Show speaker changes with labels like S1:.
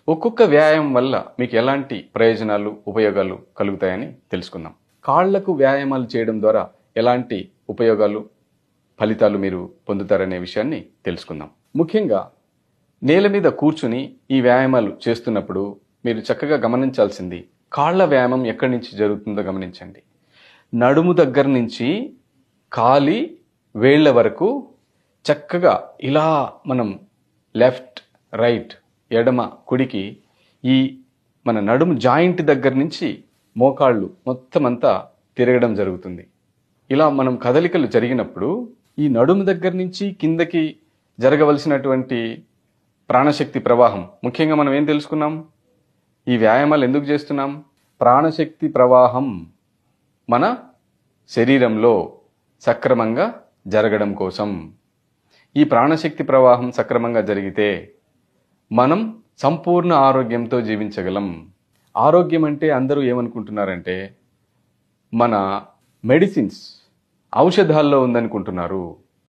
S1: ఒక్కొక్క వ్యాయామం వల్ల మీకు ఎలాంటి ప్రయోజనాలు, ఉపయోగాలు కలుగుతాయని తెలుసుకుందాం. కాళ్లకు వ్యాయామాలు చేయడం ద్వారా ఎలాంటి ఉపయోగాలు, ఫలితాలు మీరు పొందుతారనే విషయాన్ని తెలుసుకుందాం. ముఖ్యంగా నేల మీద కూర్చుని ఈ వ్యాయామాలు చేస్తున్నప్పుడు మీరు చక్కగా గమనించాల్సింది కాళ్ల వ్యాయామం ఎక్కడి నుంచి జరుగుతుందో గమనించండి. నడుము దగ్గర నుంచి కాలి వేళ్ల వరకు చక్కగా ఇలా మనం లెఫ్ట్, రైట్, ఎడమ, కుడికి ఈ మన నడుము జాయింట్ దగ్గర నుంచి మోకాళ్ళు మొత్తం అంతా తిరగడం జరుగుతుంది. ఇలా మనం కదలికలు జరిగినప్పుడు ఈ నడుము దగ్గర నుంచి కిందకి జరగవలసినటువంటి ప్రాణశక్తి ప్రవాహం, ముఖ్యంగా మనం ఏం తెలుసుకున్నాం? ఈ వ్యాయామాలు ఎందుకు చేస్తున్నాం? ప్రాణశక్తి ప్రవాహం మన శరీరంలో సక్రమంగా జరగడం కోసం. ఈ ప్రాణశక్తి ప్రవాహం సక్రమంగా జరిగితే మనం సంపూర్ణ ఆరోగ్యంతో జీవించగలం. ఆరోగ్యం అంటే అందరూ ఏమనుకుంటున్నారంటే మన మెడిసిన్స్, ఔషధాల్లో ఉందనుకుంటున్నారు.